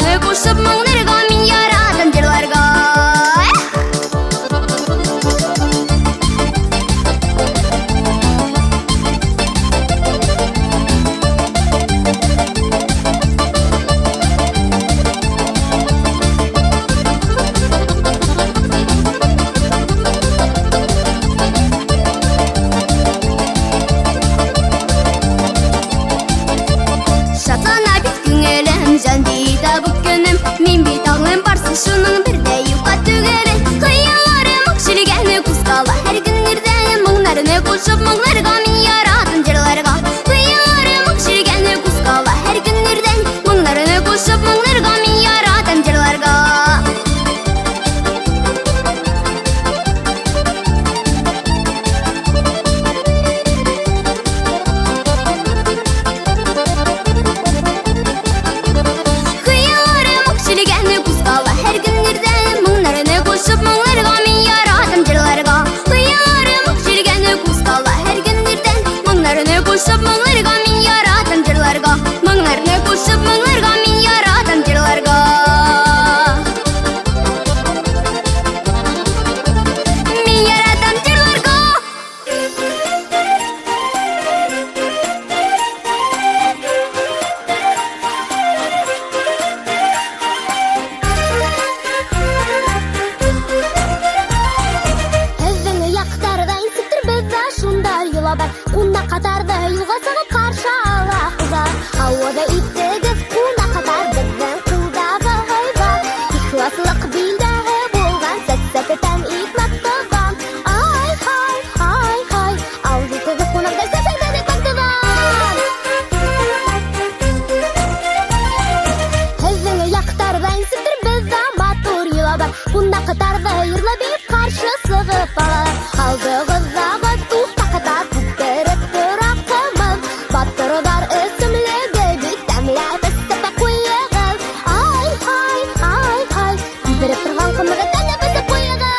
Моңнарыны кушып моңнарга мин яратам җырларга. Шатлана бит күңелем, җан дида бу көнем. Мин бит аңлым барсы шуның бердә юкка түгелен. Хыялларым акчилгәне кускала һәр көннәрдә. Моңнарыны кушып моңнарга мин яратам җырларга. Хыялларым акчилгәне кускала һәр көннәрдә. Моңнарыны кушып моңнарга мин яратам җырларга. Хыялларым акчилгәне кускала һәр көннәрдә. Моңнарыны кушып моңнарга мин яратам җырларга. Хыялларым акчилгәне кускала һәр көннәрдә. Моңнарыны кушып моңнарга мин яратам җырларга. Моңнарны кушып моңнарга мин яратам җырларга. Мин яратам җырларга. Һеҙҙең яҡтарҙа инсектер беҙҙә шунда йола бар. Ҡунда ҡатарҙы юлға сығып ҡаршы алаһығыҙ. Ауыҙы иттегеҙ ҡунда ҡатар беҙҙең ҡулдағы һайбар. Ихласлыҡ билдәһе булған сәт-сәтетән икмәк туған. Ай, һай, ай, һай, ал итегеҙ ҡунаҡтай сәсәйҙән икмәк туған. Һеҙҙең яҡтарҙа инсектер беҙҙә матур йола бар. Ҡунда ҡатарҙы йырлап биреп ҡаршы сығып алалар. Алдығыҙҙағы туфта ҡатар күтәреп тора ҡымыҙ. Батырҙар эсемлеге бик тәмле бесеп ҡуйығыҙ. Ай, һай, ай, һай, кибереп торған ҡымыҙҙы тәне бесеп ҡуйығыҙ.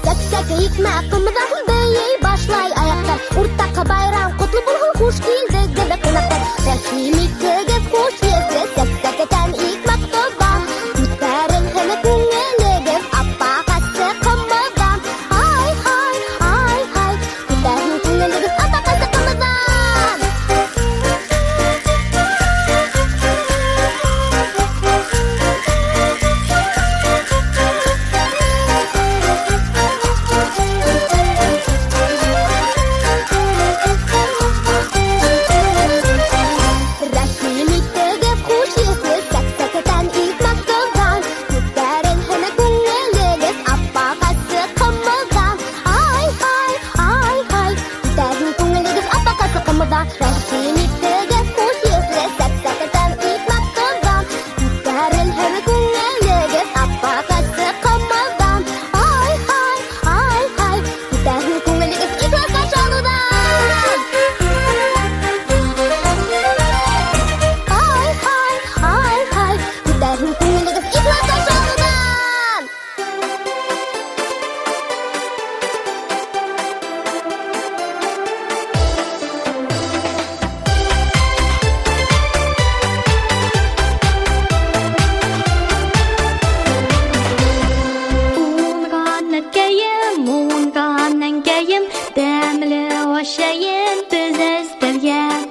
Сәк-сәк икмәк ҡымыҙҙан бейей башлай аяҡтар. Уртаҡ байрам ҡотло булһын, хуш килдегеҙ ҡунаҡтар. Рәхим итегеҙ хуш еҫле сәк-сәкетән икмәк туҙан. Күтәрелһен күңелегеҙ аппаҡ әсе ҡымыҙҙан. Ай, һай, ай, һай, күтәрһен күңелегеҙ аппаҡ әсе ҡымыҙҙан. Рәхим итегеҙ хуш еҫле сәк-сәкетән икмәк туҙан. Күтәрелһен күңелегеҙ аппаҡ әсе ҡымыҙҙан. Ай, һай, ай, һай, күтәрһен күңелегеҙ аппаҡ әсе ҡымыҙҙан. Рәхим итегеҙ хуш еҫле сәк-сәкетән икмәк туҙан. Күтәрелһен күңелегеҙ аппаҡ әсе ҡымыҙҙан. Ай, һай, ай, һай, күтәрһен күңелегеҙ ихлас ашалыуҙан. Ай, һай, ай, һай, күтәрһен күңелегеҙ ихлас ашалыуҙан. Уңған әткәйем, уңған әнкәйем, тәмле ашайын без эстәлгән.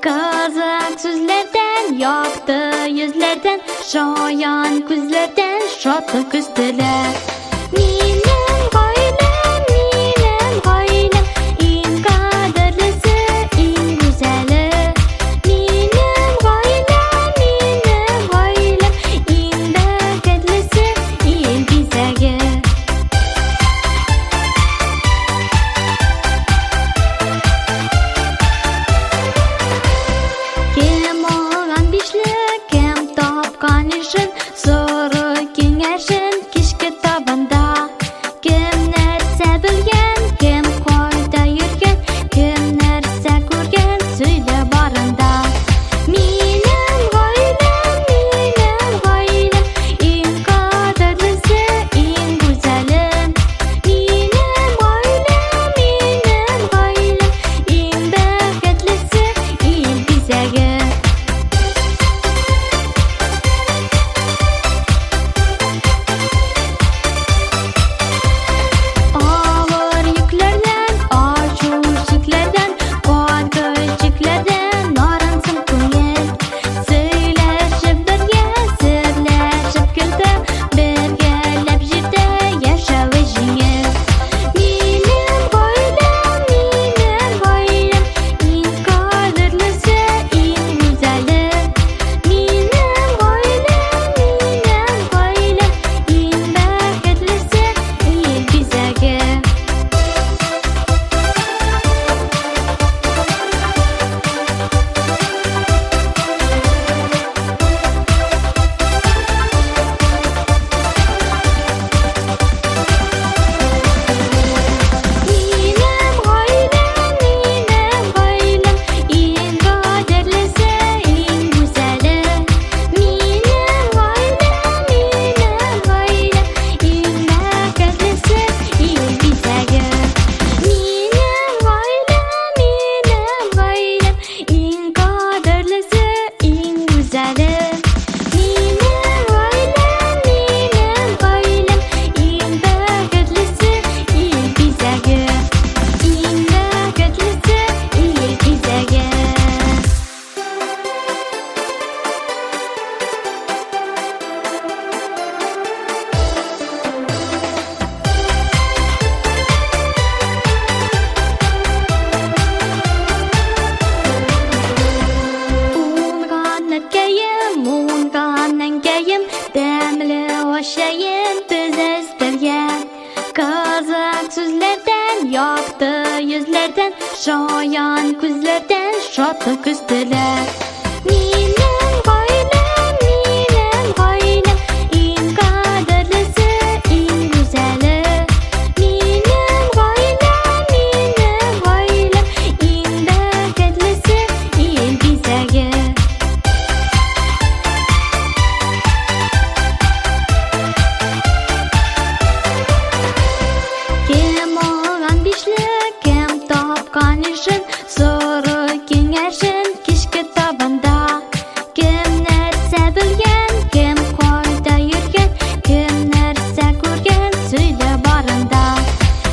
Кызык сүзләрдән, якты йөзләрдән, шаян күзләрдән шатлык күстеләр. Минем гаиләм, иң кадерлесе, иң гүзәле. Минем гаиләм, иң бәхетлесе, иң бизәге. Кем алған бишлек, кем тапқан ишен, соры киңәшен кичке табанда. Yaktı yüzlerden, şayan gözlerden şadlık üstüler. Minem gailem, minem gailem, en kaderlisi, en güzeli. Minem gailem, en bereketlisi, en güzeli. Kim olgan bişlik, kim tapkan işin, soru kengashин kishki tabanda. Kim narsa bilgan, kim qo'yda yurgan, kim narsa ko'rgan, so'yla barinda.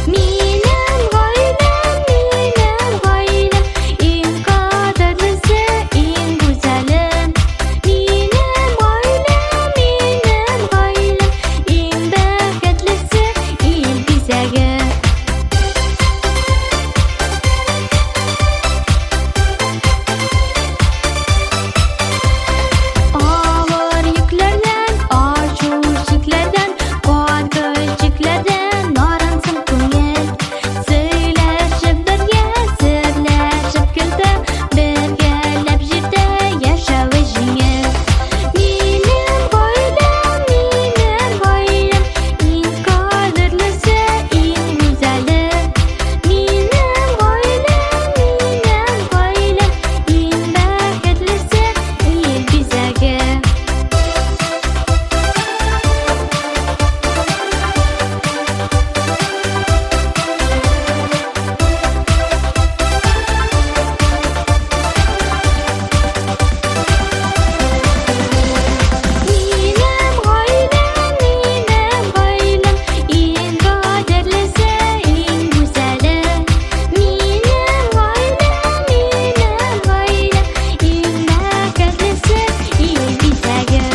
Mening oilam, eng qadrlisi, eng go'zalim. Mening oilam, eng bereketlisi, eng bezagi. Ağır yüklerden, aşucuklardan, korkucuklardan naransın ko'ngil. Söyleşip birga, sirlashib kuldi, birgalab jirda yashavi yengil. Mening oilam, eng qadrlisi, eng go'zali. Mening oilam, eng bereketlisi, eng bezagi. Mening oilam, eng qadrlisi, eng go'zali. Mening oilam, eng bereketlisi, eng bezagi.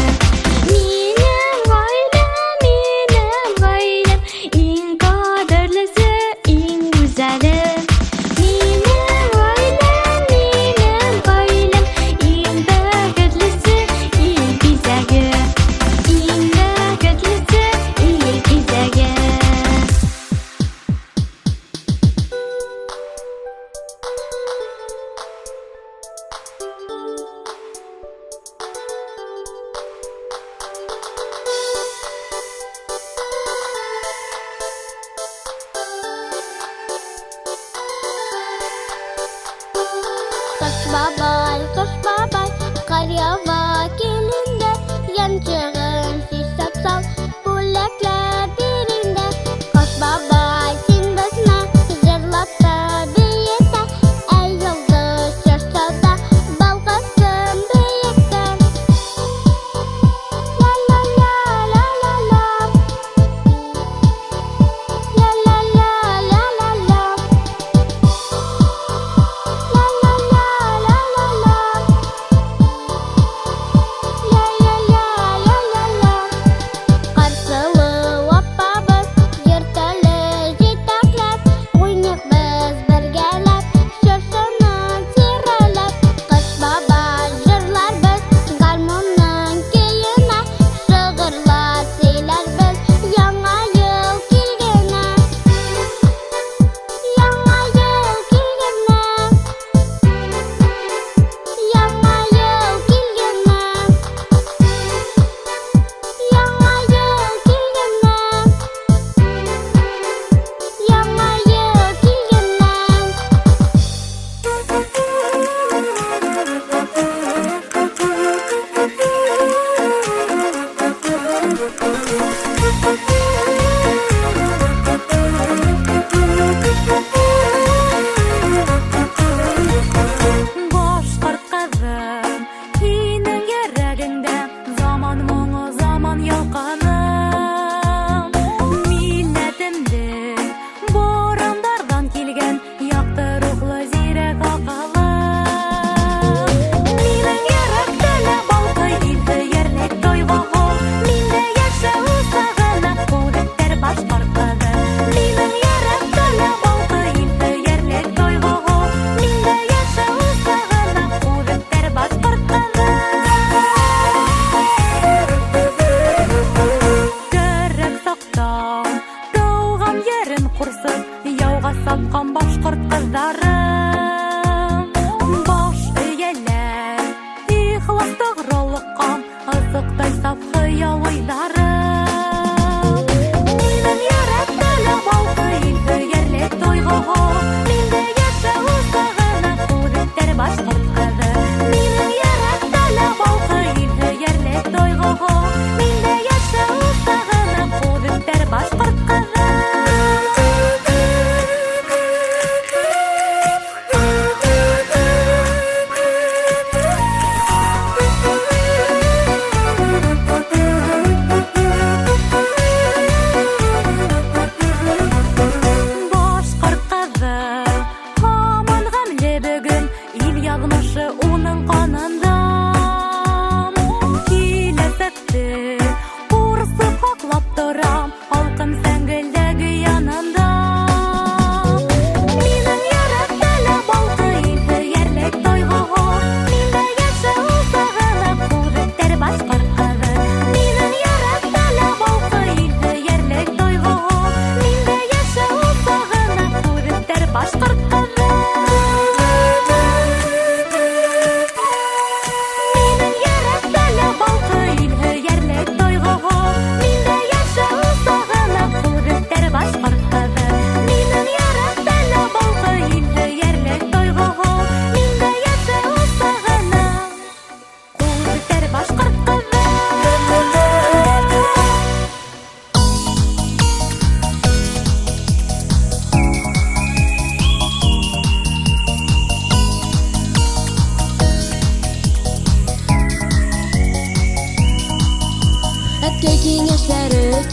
Mening oilam, eng qadrlisi, eng go'zali. Mening oilam, eng bereketlisi, eng bezagi. Eng bereketlisi, eng bezagi. Kış babay, kar yava gelinde, yançığın şişap sal, bulaklar birinde. Kış babay, sen başına, jırlatta büyüte, ey yıldız şaşada, balgasın büyükte. La la la la la la, la la la la la la, la la la la la la.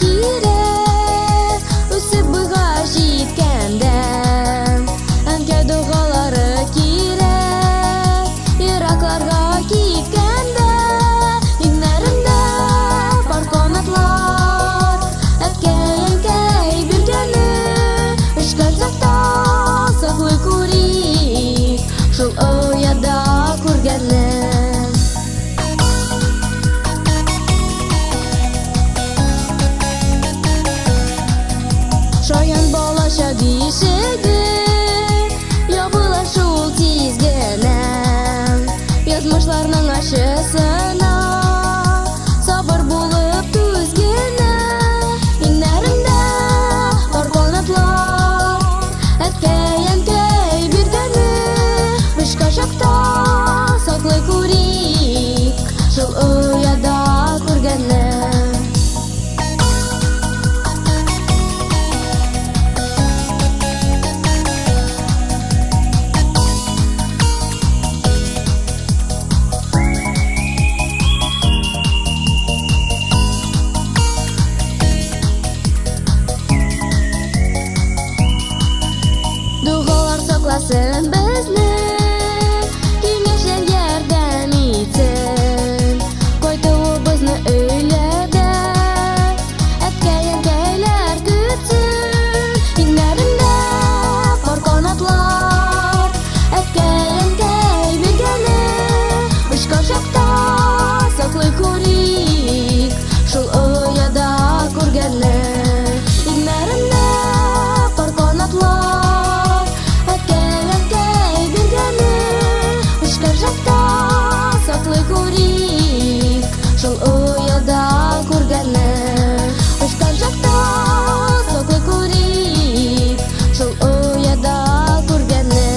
кирәк, үсеп буйга җиткәндә. Әнкәй дугалары кирәк, еракларга киткәндә. Иңнәремдә бар канатлар, әткәй биргәне. Эшкәрсәктә саклый күрик, шул ояда күргәнне. Шаян балача бишеге ябыла шул тиз генә. Язмышларның ачысына сабыр булып түз генә. Иңнәремдә бар канатлар, әткәй биргәне. Эшкә чакта саклый күрик, шул ояда күргәнне. Дугалар сакласын безне, киңәшләр ярдәм итсен. Кайтуыбызны өйләдә әткәйләр көтсен. Иңнәремдә бар канатлар, әткәй биргәне. Эшкә чакта саклый күрик, шул ояда күргәнне. Иңнәремдә бар канатлар, әткәй биргәне. Эшкә чакта саклый күрик, шул ояда күргәнне. Эшкә чакта саклый күрик, шул ояда күргәнне.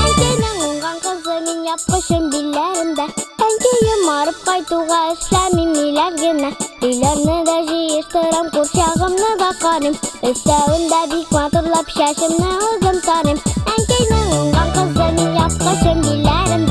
Әнкәйнең уңган кызы мин япкычым билләремдә. Әнкәем арып кайтуга эшләмим миләр генә. Өйләрне дә җыештырам, курчагымны да карыйм. Өстәвендә бик матурлап чәчемне үзем тарыйм. Әнкәйнең уңган кызы мин япкычым билләремдә.